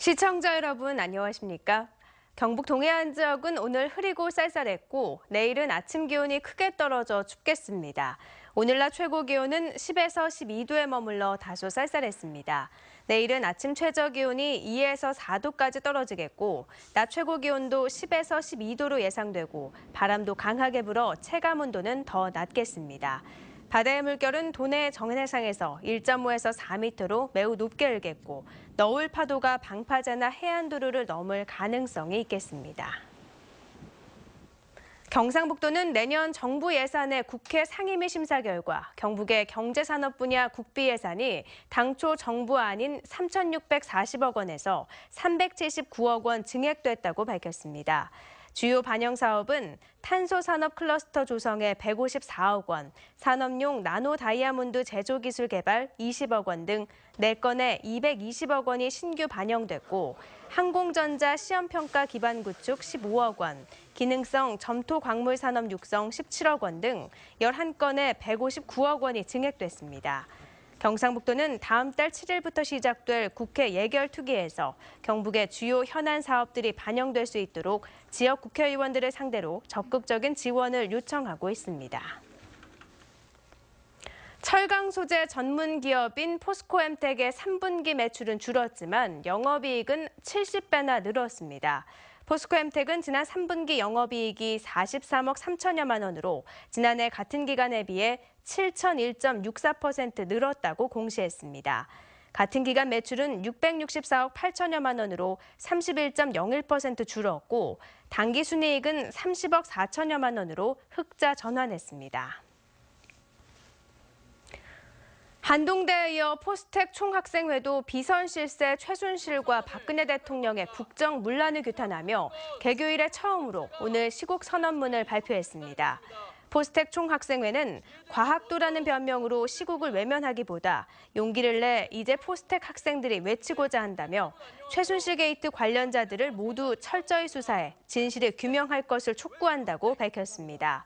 시청자 여러분 안녕하십니까? 경북 동해안 지역은 오늘 흐리고 쌀쌀했고 내일은 아침 기온이 크게 떨어져 춥겠습니다. 오늘 낮 최고 기온은 10에서 12도에 머물러 다소 쌀쌀했습니다. 내일은 아침 최저 기온이 2에서 4도까지 떨어지겠고 낮 최고 기온도 10에서 12도로 예상되고 바람도 강하게 불어 체감 온도는 더 낮겠습니다. 바다의 물결은 도내 정해상에서 1.5에서 4m로 매우 높게 일겠고 너울 파도가 방파제나 해안도로를 넘을 가능성이 있겠습니다. 경상북도는 내년 정부 예산의 국회 상임위 심사 결과 경북의 경제산업 분야 국비 예산이 당초 정부안인 3,640억 원에서 379억 원 증액됐다고 밝혔습니다. 주요 반영 사업은 탄소산업 클러스터 조성에 154억 원, 산업용 나노 다이아몬드 제조 기술 개발 20억 원 등 4건에 220억 원이 신규 반영됐고 항공전자 시험평가 기반 구축 15억 원, 기능성 점토 광물 산업 육성 17억 원 등 11건에 159억 원이 증액됐습니다. 경상북도는 다음 달 7일부터 시작될 국회 예결특위에서 경북의 주요 현안 사업들이 반영될 수 있도록 지역 국회의원들을 상대로 적극적인 지원을 요청하고 있습니다. 철강 소재 전문 기업인 포스코엠텍의 3분기 매출은 줄었지만 영업이익은 70배나 늘었습니다. 포스코엠텍은 지난 3분기 영업이익이 43억 3천여만 원으로 지난해 같은 기간에 비해 7,001.64% 늘었다고 공시했습니다. 같은 기간 매출은 664억 8천여만 원으로 31.01% 줄었고 당기순이익은 30억 4천여만 원으로 흑자 전환했습니다. 한동대에 이어 포스텍 총학생회도 비선 실세 최순실과 박근혜 대통령의 국정 문란을 규탄하며 개교 이래 처음으로 오늘 시국 선언문을 발표했습니다. 포스텍 총학생회는 과학도라는 변명으로 시국을 외면하기보다 용기를 내 이제 포스텍 학생들이 외치고자 한다며 최순실 게이트 관련자들을 모두 철저히 수사해 진실을 규명할 것을 촉구한다고 밝혔습니다.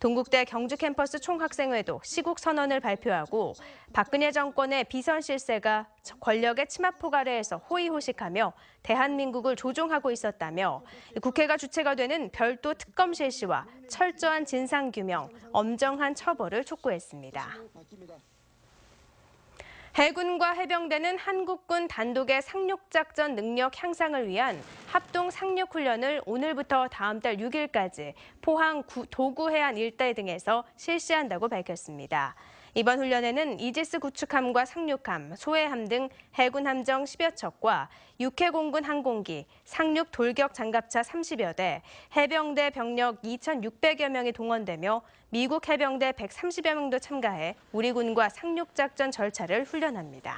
동국대 경주캠퍼스 총학생회도 시국 선언을 발표하고 박근혜 정권의 비선 실세가 권력의 치마폭 아래에서 호의호식하며 대한민국을 조종하고 있었다며 국회가 주체가 되는 별도 특검 실시와 철저한 진상규명, 엄정한 처벌을 촉구했습니다. 해군과 해병대는 한국군 단독의 상륙작전 능력 향상을 위한 합동 상륙훈련을 오늘부터 다음 달 6일까지 포항 도구해안 일대 등에서 실시한다고 밝혔습니다. 이번 훈련에는 이지스 구축함과 상륙함, 소해함 등 해군 함정 10여 척과 육해공군 항공기, 상륙 돌격 장갑차 30여 대, 해병대 병력 2,600여 명이 동원되며 미국 해병대 130여 명도 참가해 우리 군과 상륙작전 절차를 훈련합니다.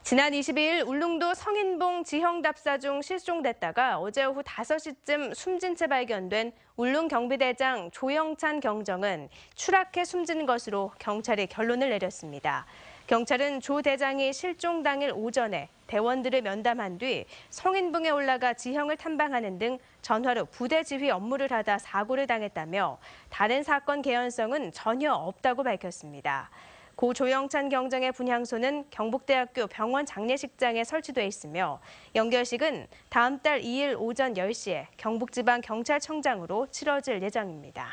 지난 22일 울릉도 성인봉 지형답사 중 실종됐다가 어제 오후 5시쯤 숨진 채 발견된 울릉 경비대장 조영찬 경정은 추락해 숨진 것으로 경찰이 결론을 내렸습니다. 경찰은 조 대장이 실종 당일 오전에 대원들을 면담한 뒤 성인봉에 올라가 지형을 탐방하는 등 전화로 부대 지휘 업무를 하다 사고를 당했다며 다른 사건 개연성은 전혀 없다고 밝혔습니다. 고 조영찬 경정의 분향소는 경북대학교 병원 장례식장에 설치돼 있으며 연결식은 다음 달 2일 오전 10시에 경북지방경찰청장으로 치러질 예정입니다.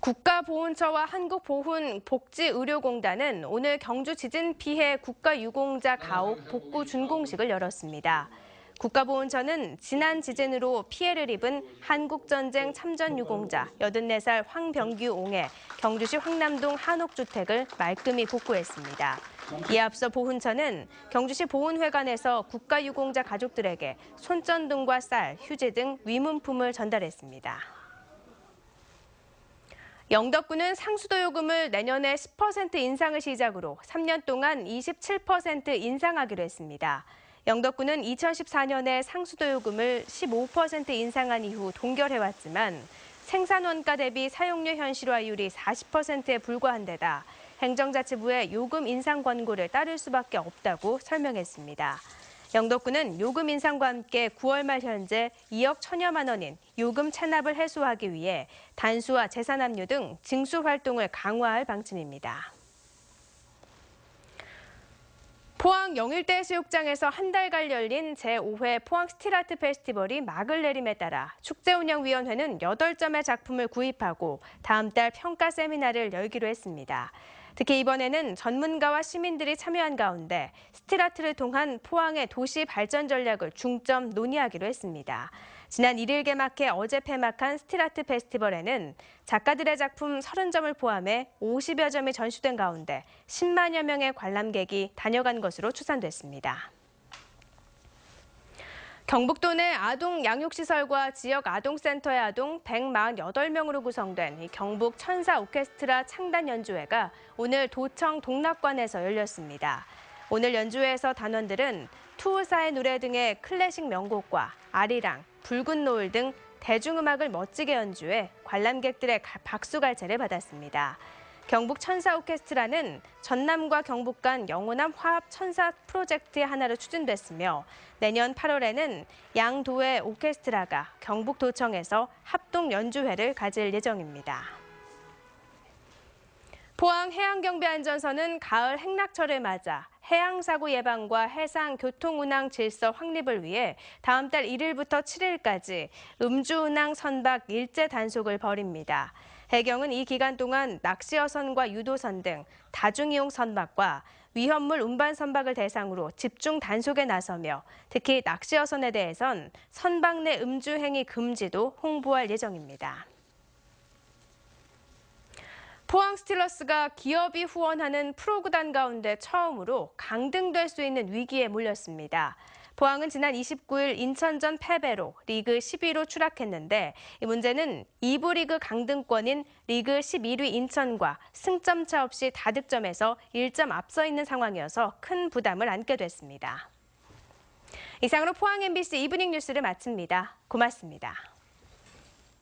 국가보훈처와 한국보훈복지의료공단은 오늘 경주 지진 피해 국가유공자 가옥 복구 준공식을 열었습니다. 국가보훈처는 지난 지진으로 피해를 입은 한국전쟁 참전유공자 84살 황병규 옹의 경주시 황남동 한옥주택을 말끔히 복구했습니다. 이에 앞서 보훈처는 경주시 보훈회관에서 국가유공자 가족들에게 손전등과 쌀, 휴지 등 위문품을 전달했습니다. 영덕군은 상수도 요금을 내년에 10% 인상을 시작으로 3년 동안 27% 인상하기로 했습니다. 영덕군은 2014년에 상수도 요금을 15% 인상한 이후 동결해왔지만 생산 원가 대비 사용료 현실화율이 40%에 불과한 데다 행정자치부의 요금 인상 권고를 따를 수밖에 없다고 설명했습니다. 영덕군은 요금 인상과 함께 9월 말 현재 2억 1천여만 원인 요금 체납을 해소하기 위해 단수와 재산 압류 등 징수 활동을 강화할 방침입니다. 포항 영일대 해수욕장에서 한 달간 열린 제5회 포항 스틸아트 페스티벌이 막을 내림에 따라 축제운영위원회는 8점의 작품을 구입하고 다음 달 평가 세미나를 열기로 했습니다. 특히 이번에는 전문가와 시민들이 참여한 가운데 스틸아트를 통한 포항의 도시 발전 전략을 중점 논의하기로 했습니다. 지난 1일 개막해 어제 폐막한 스틸아트 페스티벌에는 작가들의 작품 30점을 포함해 50여 점이 전시된 가운데 10만여 명의 관람객이 다녀간 것으로 추산됐습니다. 경북도 내 아동 양육시설과 지역 아동센터의 아동 148명으로 구성된 경북 천사 오케스트라 창단 연주회가 오늘 도청 동락관에서 열렸습니다. 오늘 연주회에서 단원들은 투우사의 노래 등의 클래식 명곡과 아리랑, 붉은 노을 등 대중음악을 멋지게 연주해 관람객들의 박수갈채를 받았습니다. 경북 천사 오케스트라는 전남과 경북 간 영호남 화합 천사 프로젝트의 하나로 추진됐으며 내년 8월에는 양도의 오케스트라가 경북도청에서 합동 연주회를 가질 예정입니다. 포항 해양경비안전서는 가을 행락철을 맞아 해양사고 예방과 해상 교통운항 질서 확립을 위해 다음 달 1일부터 7일까지 음주운항 선박 일제 단속을 벌입니다. 해경은 이 기간 동안 낚시어선과 유도선 등 다중이용 선박과 위험물 운반 선박을 대상으로 집중 단속에 나서며 특히 낚시어선에 대해선 선박 내 음주 행위 금지도 홍보할 예정입니다. 포항 스틸러스가 기업이 후원하는 프로구단 가운데 처음으로 강등될 수 있는 위기에 몰렸습니다. 포항은 지난 29일 인천전 패배로 리그 10위로 추락했는데 이 문제는 2부 리그 강등권인 리그 11위 인천과 승점차 없이 다득점에서 1점 앞서 있는 상황이어서 큰 부담을 안게 됐습니다. 이상으로 포항 MBC 이브닝 뉴스를 마칩니다. 고맙습니다.